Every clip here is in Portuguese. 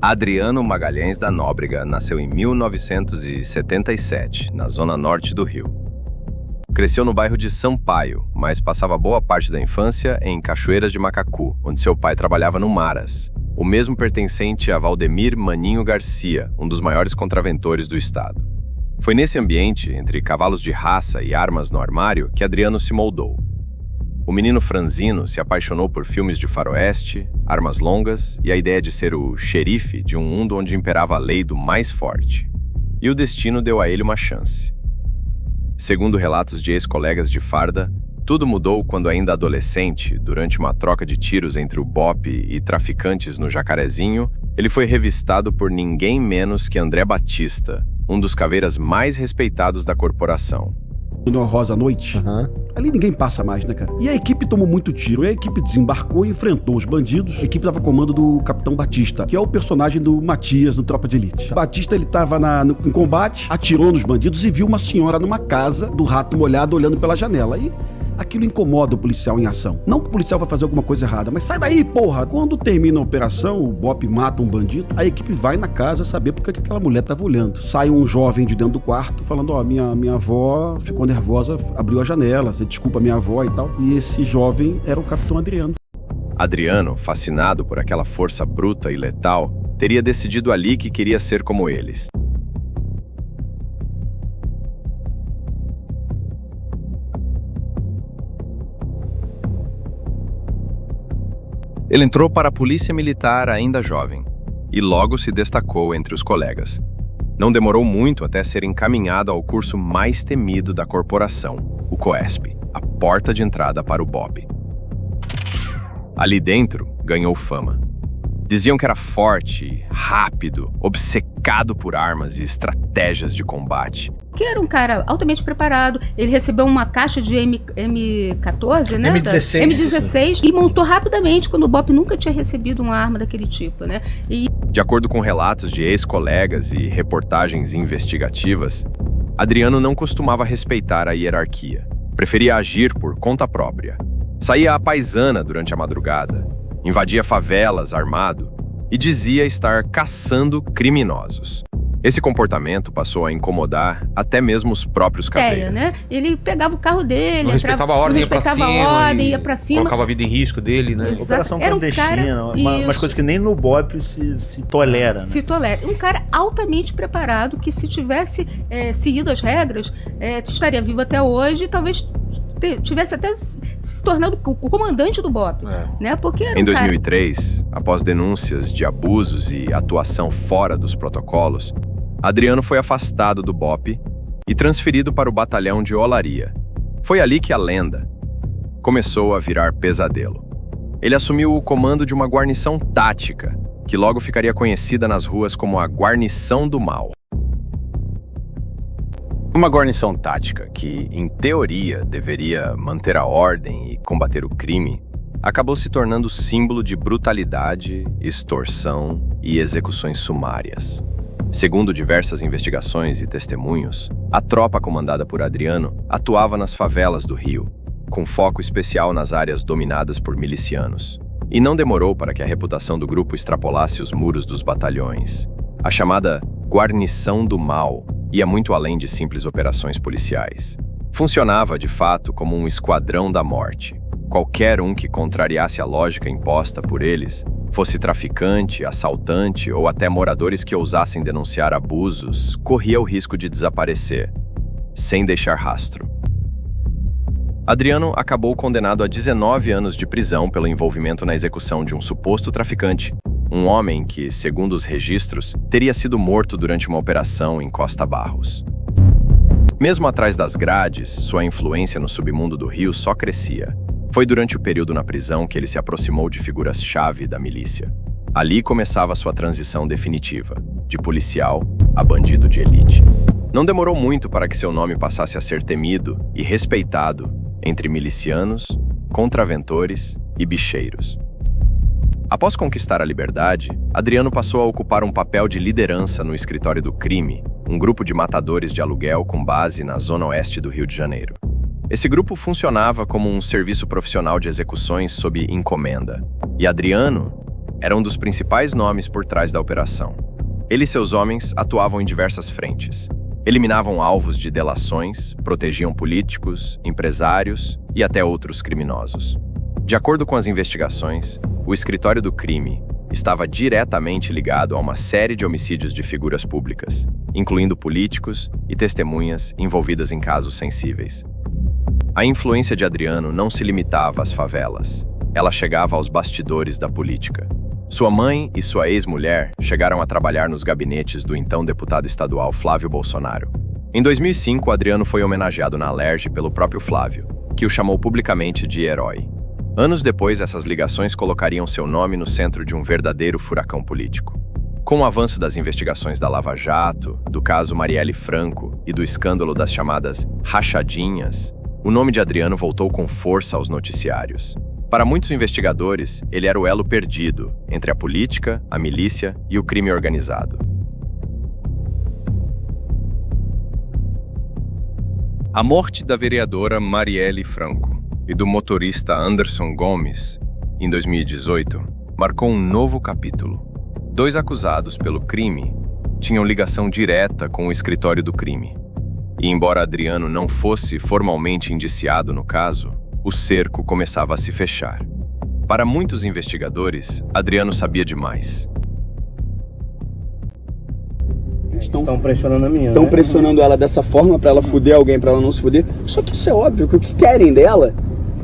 Adriano Magalhães da Nóbrega nasceu em 1977, na zona norte do Rio. Cresceu no bairro de Sampaio, mas passava boa parte da infância em Cachoeiras de Macacu, onde seu pai trabalhava no Maras, o mesmo pertencente a Valdemir Maninho Garcia, um dos maiores contraventores do estado. Foi nesse ambiente, entre cavalos de raça e armas no armário, que Adriano se moldou. O menino franzino se apaixonou por filmes de faroeste, armas longas e a ideia de ser o xerife de um mundo onde imperava a lei do mais forte. E o destino deu a ele uma chance. Segundo relatos de ex-colegas de farda, tudo mudou quando, ainda adolescente, durante uma troca de tiros entre o BOPE e traficantes no Jacarezinho, ele foi revistado por ninguém menos que André Batista, um dos caveiras mais respeitados da corporação. No Rosa à noite, ali ninguém passa mais, né, cara? E a equipe tomou muito tiro, e a equipe desembarcou e enfrentou os bandidos. A equipe tava a comando do Capitão Batista, que é o personagem do Matias no Tropa de Elite. Batista, ele tava em combate, atirou nos bandidos e viu uma senhora numa casa do Rato Molhado olhando pela janela. E aquilo incomoda o policial em ação. Não que o policial vai fazer alguma coisa errada, mas sai daí, porra! Quando termina a operação, o BOPE mata um bandido, a equipe vai na casa saber por que aquela mulher tava olhando. Sai um jovem de dentro do quarto falando, minha avó ficou nervosa, abriu a janela, você desculpa minha avó e tal. E esse jovem era o Capitão Adriano. Adriano, fascinado por aquela força bruta e letal, teria decidido ali que queria ser como eles. Ele entrou para a Polícia Militar ainda jovem e logo se destacou entre os colegas. Não demorou muito até ser encaminhado ao curso mais temido da corporação, o COESP, a porta de entrada para o BOPE. Ali dentro, ganhou fama. Diziam que era forte, rápido, obcecado por armas e estratégias de combate. Que era um cara altamente preparado. Ele recebeu uma caixa de M14, né? M16 e montou rapidamente, quando o BOPE nunca tinha recebido uma arma daquele tipo, né? De acordo com relatos de ex-colegas e reportagens investigativas, Adriano não costumava respeitar a hierarquia. Preferia agir por conta própria. Saía à paisana durante a madrugada, invadia favelas armado e dizia estar caçando criminosos. Esse comportamento passou a incomodar até mesmo os próprios caveiras. Né? Ele pegava o carro dele, não respeitava a ordem, ia pra cima, colocava a vida em risco dele, né? Exato. Operação clandestina, umas coisas que nem no BOPE se tolera. Né? Se tolera. Um cara altamente preparado que, se tivesse seguido as regras, estaria vivo até hoje e talvez tivesse até se tornado o comandante do BOPE, né? Porque era em 2003, após denúncias de abusos e atuação fora dos protocolos, Adriano foi afastado do BOPE e transferido para o batalhão de Olaria. Foi ali que a lenda começou a virar pesadelo. Ele assumiu o comando de uma guarnição tática, que logo ficaria conhecida nas ruas como a Guarnição do Mal. Uma guarnição tática que, em teoria, deveria manter a ordem e combater o crime, acabou se tornando símbolo de brutalidade, extorsão e execuções sumárias. Segundo diversas investigações e testemunhos, a tropa comandada por Adriano atuava nas favelas do Rio, com foco especial nas áreas dominadas por milicianos. E não demorou para que a reputação do grupo extrapolasse os muros dos batalhões. A chamada Guarnição do Mal ia muito além de simples operações policiais. Funcionava, de fato, como um esquadrão da morte. Qualquer um que contrariasse a lógica imposta por eles, fosse traficante, assaltante ou até moradores que ousassem denunciar abusos, corria o risco de desaparecer, sem deixar rastro. Adriano acabou condenado a 19 anos de prisão pelo envolvimento na execução de um suposto traficante, um homem que, segundo os registros, teria sido morto durante uma operação em Costa Barros. Mesmo atrás das grades, sua influência no submundo do Rio só crescia. Foi durante o período na prisão que ele se aproximou de figuras-chave da milícia. Ali começava sua transição definitiva, de policial a bandido de elite. Não demorou muito para que seu nome passasse a ser temido e respeitado entre milicianos, contraventores e bicheiros. Após conquistar a liberdade, Adriano passou a ocupar um papel de liderança no Escritório do Crime, um grupo de matadores de aluguel com base na zona oeste do Rio de Janeiro. Esse grupo funcionava como um serviço profissional de execuções sob encomenda, e Adriano era um dos principais nomes por trás da operação. Ele e seus homens atuavam em diversas frentes. Eliminavam alvos de delações, protegiam políticos, empresários e até outros criminosos. De acordo com as investigações, o escritório do crime estava diretamente ligado a uma série de homicídios de figuras públicas, incluindo políticos e testemunhas envolvidas em casos sensíveis. A influência de Adriano não se limitava às favelas. Ela chegava aos bastidores da política. Sua mãe e sua ex-mulher chegaram a trabalhar nos gabinetes do então deputado estadual Flávio Bolsonaro. Em 2005, Adriano foi homenageado na Alerj pelo próprio Flávio, que o chamou publicamente de herói. Anos depois, essas ligações colocariam seu nome no centro de um verdadeiro furacão político. Com o avanço das investigações da Lava Jato, do caso Marielle Franco e do escândalo das chamadas rachadinhas, o nome de Adriano voltou com força aos noticiários. Para muitos investigadores, ele era o elo perdido entre a política, a milícia e o crime organizado. A morte da vereadora Marielle Franco e do motorista Anderson Gomes, em 2018, marcou um novo capítulo. 2 acusados pelo crime tinham ligação direta com o escritório do crime. E embora Adriano não fosse formalmente indiciado no caso, o cerco começava a se fechar. Para muitos investigadores, Adriano sabia demais. Estão pressionando a menina. Estão pressionando ela dessa forma pra ela fuder alguém, pra ela não se fuder. Só que isso é óbvio, que o que querem dela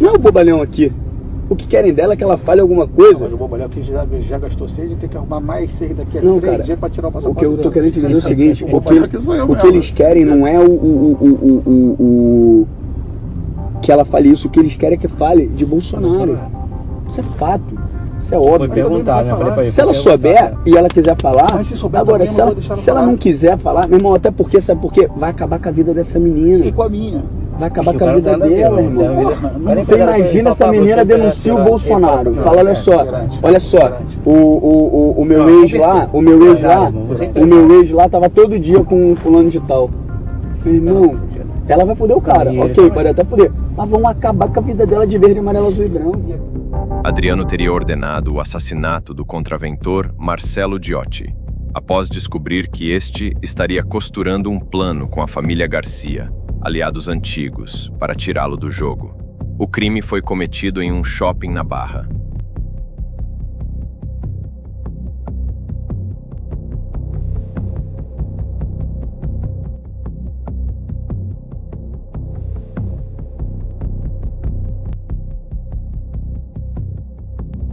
não é o bobalhão aqui. O que querem dela é que ela fale alguma coisa. Mas o bobalhão aqui já gastou 6 e tem que arrumar mais 6 daqui a 3 dias pra tirar o passaporte. O que eu tô querendo te dizer é o seguinte, o que que eles querem não é que ela fale isso, o que eles querem é que fale de Bolsonaro. Isso é fato. Isso é óbvio. Se ela souber e ela quiser falar, agora se ela não quiser falar, meu irmão, até porque, sabe por quê? Vai acabar com a vida dessa menina. E com a minha. Vai acabar com a vida dela, irmão. Você imagina essa menina denuncia o Bolsonaro. Fala, olha só, o meu ex lá tava todo dia com um fulano de tal. Meu irmão, ela vai foder o cara. Ok, pode até foder. Mas vão acabar com a vida dela de verde, amarelo, azul e branco. Adriano teria ordenado o assassinato do contraventor Marcelo Diotti, após descobrir que este estaria costurando um plano com a família Garcia, aliados antigos, para tirá-lo do jogo. O crime foi cometido em um shopping na Barra.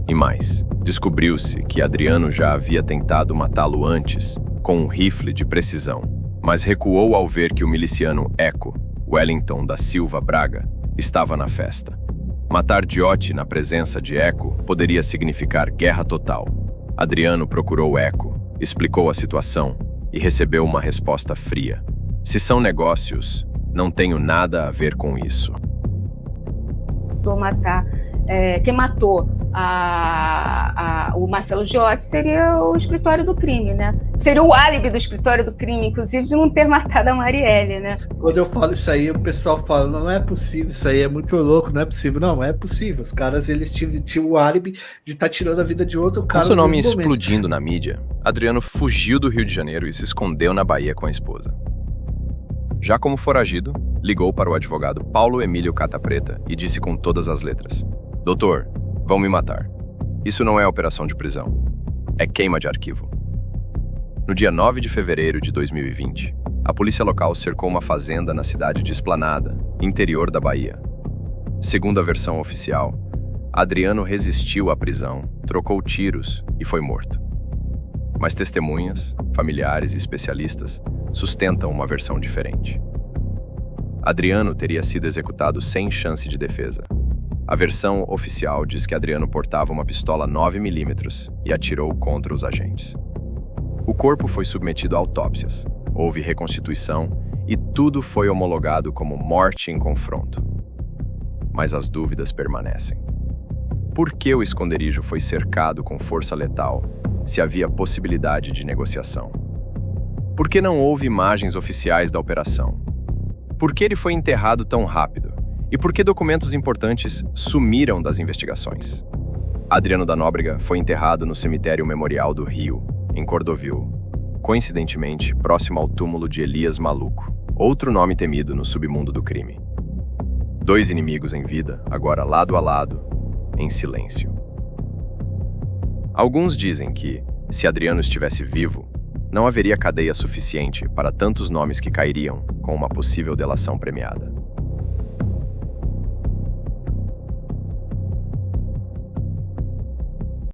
E mais, descobriu-se que Adriano já havia tentado matá-lo antes, com um rifle de precisão, mas recuou ao ver que o miliciano Eco, Wellington da Silva Braga, estava na festa. Matar Diotti na presença de Eco poderia significar guerra total. Adriano procurou Eco, explicou a situação e recebeu uma resposta fria. Se são negócios, não tenho nada a ver com isso. Quem matou o Marcelo Diotti seria o escritório do crime, né? Seria o álibi do escritório do crime, inclusive, de não ter matado a Marielle, né? Quando eu falo isso aí, o pessoal fala, não é possível, isso aí é muito louco, não é possível. Não, é possível. Os caras, eles tinham o álibi de estar tirando a vida de outro cara. Com seu nome explodindo na mídia, Adriano fugiu do Rio de Janeiro e se escondeu na Bahia com a esposa. Já como foragido, ligou para o advogado Paulo Emílio Cata Preta e disse com todas as letras: Doutor, vão me matar. Isso não é operação de prisão. É queima de arquivo. No dia 9 de fevereiro de 2020, a polícia local cercou uma fazenda na cidade de Esplanada, interior da Bahia. Segundo a versão oficial, Adriano resistiu à prisão, trocou tiros e foi morto. Mas testemunhas, familiares e especialistas sustentam uma versão diferente. Adriano teria sido executado sem chance de defesa. A versão oficial diz que Adriano portava uma pistola 9mm e atirou contra os agentes. O corpo foi submetido a autópsias, houve reconstituição e tudo foi homologado como morte em confronto. Mas as dúvidas permanecem. Por que o esconderijo foi cercado com força letal se havia possibilidade de negociação? Por que não houve imagens oficiais da operação? Por que ele foi enterrado tão rápido? E por que documentos importantes sumiram das investigações? Adriano da Nóbrega foi enterrado no cemitério memorial do Rio, em Cordovil, coincidentemente próximo ao túmulo de Elias Maluco, outro nome temido no submundo do crime. 2 inimigos em vida, agora lado a lado, em silêncio. Alguns dizem que, se Adriano estivesse vivo, não haveria cadeia suficiente para tantos nomes que cairiam com uma possível delação premiada.